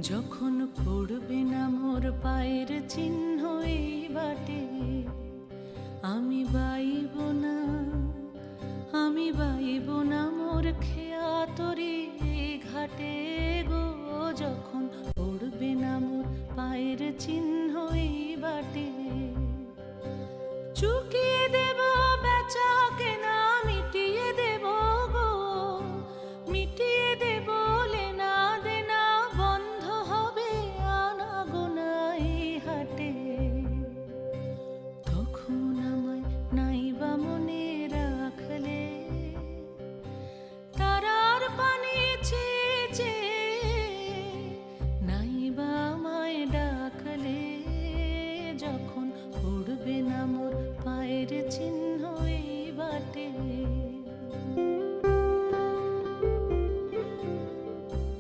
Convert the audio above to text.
যখন পড়বে না মোর পায়ের চিহ্ন এই বাটে, আমি বাইব না, আমি বাইব না মোর খেয়া তরি ঘাটে গো। যখন পড়বে না মোর পায়ের চিহ্ন